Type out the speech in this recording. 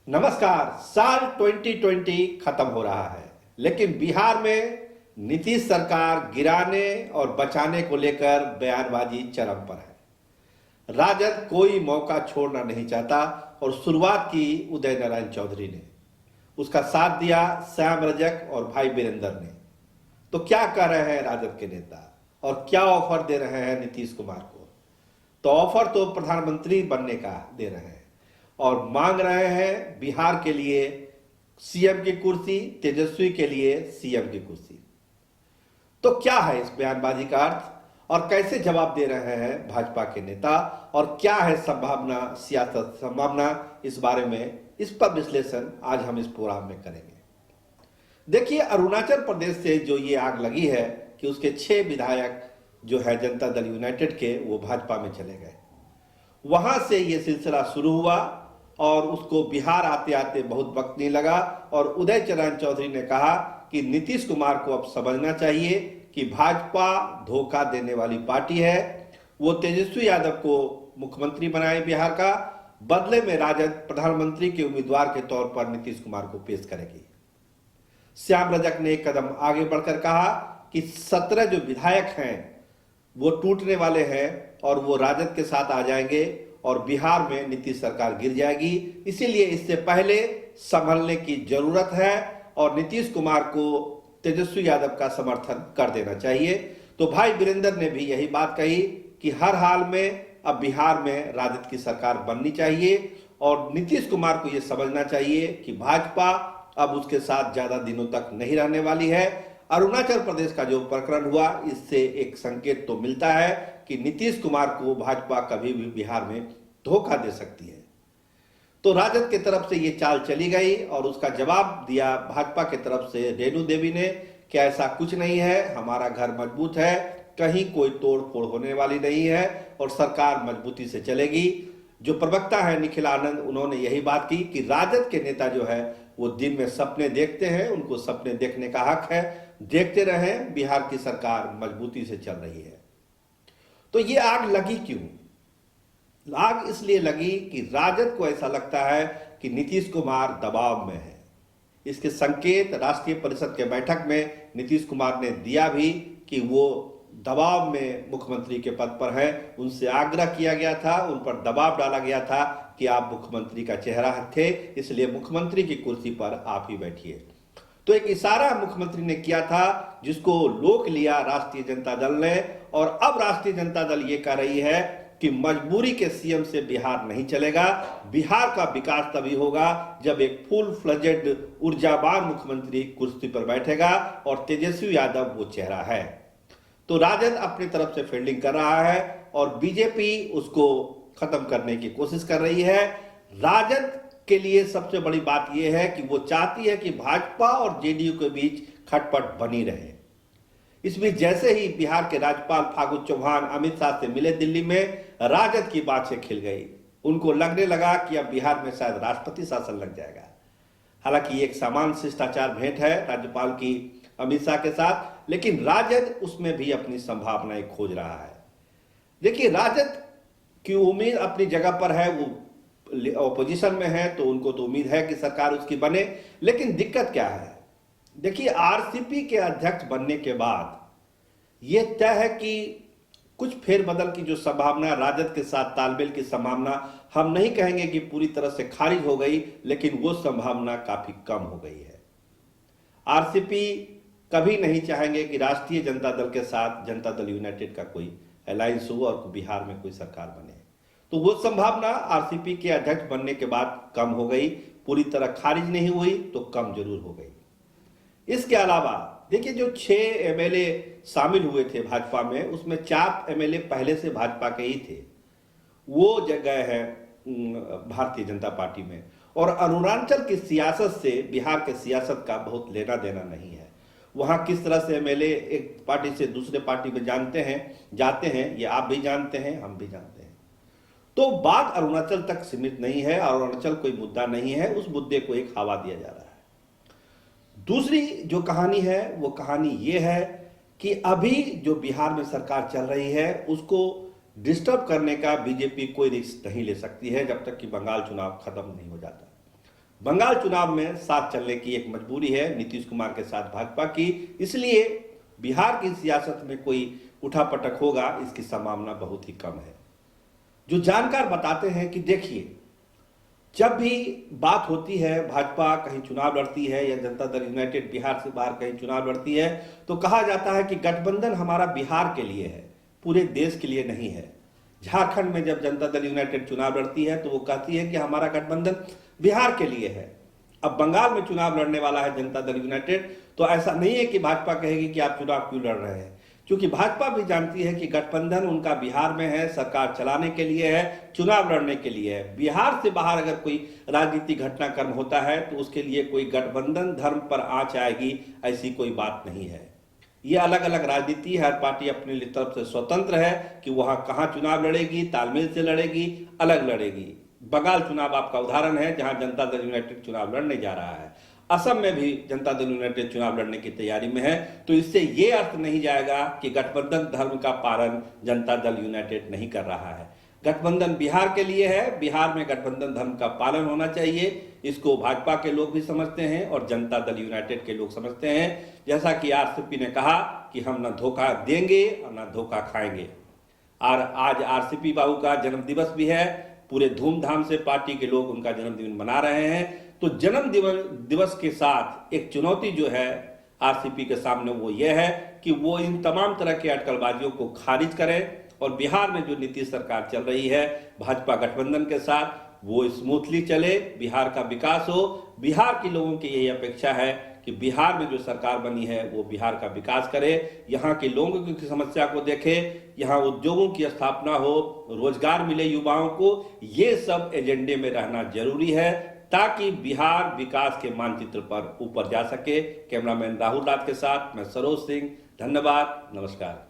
नमस्कार। साल 2020 खत्म हो रहा है, लेकिन बिहार में नीतीश सरकार गिराने और बचाने को लेकर बयानबाजी चरम पर है। राजद कोई मौका छोड़ना नहीं चाहता और शुरुआत की उदय नारायण चौधरी ने। उसका साथ दिया श्याम रजक और भाई वीरेंद्र ने। तो क्या कर रहे हैं राजद के नेता और क्या ऑफर दे रहे हैं नीतीश कुमार को? तो ऑफर तो प्रधानमंत्री बनने का दे रहे हैं और मांग रहे हैं बिहार के लिए सीएम की कुर्सी, तेजस्वी के लिए सीएम की कुर्सी। तो क्या है इस बयानबाजी का अर्थ और कैसे जवाब दे रहे हैं भाजपा के नेता और क्या है संभावना, सियासत संभावना, इस बारे में इस पर विश्लेषण आज हम इस प्रोग्राम में करेंगे। देखिए, अरुणाचल प्रदेश से जो ये आग लगी है कि उसके 6 विधायक जो है जनता दल यूनाइटेड के, वो भाजपा में चले गए। वहां से ये सिलसिला शुरू हुआ और उसको बिहार आते आते बहुत वक्त नहीं लगा और उदय नारायण चौधरी ने कहा कि नीतीश कुमार को अब समझना चाहिए कि भाजपा धोखा देने वाली पार्टी है। वो तेजस्वी यादव को मुख्यमंत्री बनाए बिहार का, बदले में राजद प्रधानमंत्री के उम्मीदवार के तौर पर नीतीश कुमार को पेश करेगी। श्याम रजक ने एक कदम आगे बढ़कर कहा कि 17 जो विधायक हैं वो टूटने वाले हैं और वो राजद के साथ आ जाएंगे और बिहार में नीतीश सरकार गिर जाएगी। इसीलिए इससे पहले संभलने की जरूरत है और नीतीश कुमार को तेजस्वी यादव का समर्थन कर देना चाहिए। तो भाई वीरेंद्र ने भी यही बात कही कि हर हाल में अब बिहार में राजद की सरकार बननी चाहिए और नीतीश कुमार को यह समझना चाहिए कि भाजपा अब उसके साथ ज्यादा दिनों तक नहीं रहने वाली है। अरुणाचल प्रदेश का जो प्रकरण हुआ, इससे एक संकेत तो मिलता है कि नीतीश कुमार को भाजपा कभी भी बिहार में धोखा दे सकती है। तो राजद की तरफ से ये चाल चली गई और उसका जवाब दिया भाजपा की तरफ से रेणु देवी ने कि ऐसा कुछ नहीं है, हमारा घर मजबूत है, कहीं कोई तोड़ फोड़ होने वाली नहीं है और सरकार मजबूती से चलेगी। जो प्रवक्ता है निखिल आनंद, उन्होंने यही बात की कि राजद के नेता जो है वो दिन में सपने देखते हैं, उनको सपने देखने का हक है, देखते रहें, बिहार की सरकार मजबूती से चल रही है। तो ये आग लगी क्यों? आग इसलिए लगी कि राजद को ऐसा लगता है कि नीतीश कुमार दबाव में है। इसके संकेत राष्ट्रीय परिषद के बैठक में नीतीश कुमार ने दिया भी कि वो दबाव में मुख्यमंत्री के पद पर है। उनसे आग्रह किया गया था, उन पर दबाव डाला गया था कि आप मुख्यमंत्री का चेहरा थे, इसलिए मुख्यमंत्री की कुर्सी पर आप ही बैठिए। तो एक इशारा मुख्यमंत्री ने किया था जिसको लोक लिया राष्ट्रीय जनता दल ने और अब राष्ट्रीय जनता दल ये कह रही है कि मजबूरी के सीएम से बिहार नहीं चलेगा। बिहार का विकास तभी होगा जब एक फुल फ्लेजेड ऊर्जावान मुख्यमंत्री कुर्सी पर बैठेगा और तेजस्वी यादव वो चेहरा है। तो राजद अपनी तरफ से फील्डिंग कर रहा है और बीजेपी उसको खत्म करने की कोशिश कर रही है। राजद के लिए सबसे बड़ी बात यह है कि वो चाहती है कि भाजपा और जेडीयू के बीच खटपट बनी रहे। इस बीच जैसे ही बिहार के राज्यपाल फागू चौहान अमित शाह से मिले दिल्ली में, राजद की बातें खिल गई। उनको लगने लगा कि अब बिहार में शायद राष्ट्रपति शासन लग जाएगा। हालांकि एक सामान्य शिष्टाचार भेंट है राज्यपाल की अमित शाह के साथ, लेकिन राजद उसमें भी अपनी संभावनाएं खोज रहा है। देखिए, राजद की उम्मीद अपनी जगह पर है, वो ऑपोजिशन में है तो उनको तो उम्मीद है कि सरकार उसकी बने। लेकिन दिक्कत क्या है? देखिए, आरसीपी के अध्यक्ष बनने के बाद यह तय है कि कुछ फेरबदल की जो संभावना, राजद के साथ तालमेल की संभावना, हम नहीं कहेंगे कि पूरी तरह से खारिज हो गई, लेकिन वो संभावना काफी कम हो गई है। आरसीपी कभी नहीं चाहेंगे कि राष्ट्रीय जनता दल के साथ जनता दल यूनाइटेड का कोई अलायंस हो और बिहार में कोई सरकार बने। तो वो संभावना आरसीपी के अध्यक्ष बनने के बाद कम हो गई, पूरी तरह खारिज नहीं हुई तो कम जरूर हो गई। इसके अलावा देखिए, जो 6 एमएलए शामिल हुए थे भाजपा में, उसमें 4 एमएलए पहले से भाजपा के ही थे, वो जगह है भारतीय जनता पार्टी में। और अरुणाचल की सियासत से बिहार के सियासत का बहुत लेना देना नहीं है। वहां किस तरह से एमएलए एक पार्टी से दूसरे पार्टी में जाते हैं, ये आप भी जानते हैं, हम भी जानते हैं। तो बात अरुणाचल तक सीमित नहीं है, अरुणाचल कोई मुद्दा नहीं है, उस मुद्दे को एक हवा दिया जा रहा है। दूसरी जो कहानी है वो कहानी ये है कि अभी जो बिहार में सरकार चल रही है उसको डिस्टर्ब करने का बीजेपी कोई रिस्क नहीं ले सकती है जब तक कि बंगाल चुनाव खत्म नहीं हो जाता। बंगाल चुनाव में साथ चलने की एक मजबूरी है नीतीश कुमार के साथ भाजपा की, इसलिए बिहार की सियासत में कोई उठापटक होगा इसकी संभावना बहुत ही कम है। जो जानकार बताते हैं कि देखिए, जब भी बात होती है भाजपा कहीं चुनाव लड़ती है या जनता दल यूनाइटेड बिहार से बाहर कहीं चुनाव लड़ती है तो कहा जाता है कि गठबंधन हमारा बिहार के लिए है, पूरे देश के लिए नहीं है। झारखंड में जब जनता दल यूनाइटेड चुनाव लड़ती है तो वो कहती है कि हमारा गठबंधन बिहार के लिए है। अब बंगाल में चुनाव लड़ने वाला है जनता दल यूनाइटेड, तो ऐसा नहीं है कि भाजपा कहेगी कि आप चुनाव क्यों लड़ रहे हैं, क्योंकि भाजपा भी जानती है कि गठबंधन उनका बिहार में है, सरकार चलाने के लिए है, चुनाव लड़ने के लिए है। बिहार से बाहर अगर कोई राजनीतिक घटनाक्रम होता है तो उसके लिए कोई गठबंधन धर्म पर आंच आएगी, ऐसी कोई बात नहीं है। ये अलग अलग राजनीति है, हर पार्टी अपनी तरफ से स्वतंत्र है कि वहां कहां चुनाव लड़ेगी, तालमेल से लड़ेगी, अलग लड़ेगी। बंगाल चुनाव आपका उदाहरण है जहां जनता दल यूनाइटेड चुनाव लड़ने जा रहा है। असम में भी जनता दल यूनाइटेड चुनाव लड़ने की तैयारी में है, तो इससे यह अर्थ नहीं जाएगा कि गठबंधन धर्म का पालन जनता दल यूनाइटेड नहीं कर रहा है। गठबंधन बिहार के लिए है, बिहार में गठबंधन धर्म का पालन होना चाहिए। इसको भाजपा के लोग भी समझते हैं और जनता दल यूनाइटेड के लोग समझते हैं। जैसा कि आरसीपी ने कहा कि हम न धोखा देंगे और न धोखा खाएंगे। और आज आरसीपी बाबू का जन्मदिवस भी है, पूरे धूमधाम से पार्टी के लोग उनका जन्मदिन मना रहे हैं। तो जन्म दिवस के साथ एक चुनौती जो है आरसीपी के सामने वो ये है कि वो इन तमाम तरह के अटकलबाजियों को खारिज करें और बिहार में जो नीतीश सरकार चल रही है भाजपा गठबंधन के साथ वो स्मूथली चले, बिहार का विकास हो। बिहार के लोगों की यही अपेक्षा है कि बिहार में जो सरकार बनी है वो बिहार का विकास करे, यहाँ के लोगों की समस्या को देखे, यहाँ उद्योगों की स्थापना हो, रोजगार मिले युवाओं को। ये सब एजेंडे में रहना जरूरी है ताकि बिहार विकास के मानचित्र पर ऊपर जा सके। कैमरामैन राहुल राज के साथ मैं सरोज सिंह, धन्यवाद, नमस्कार।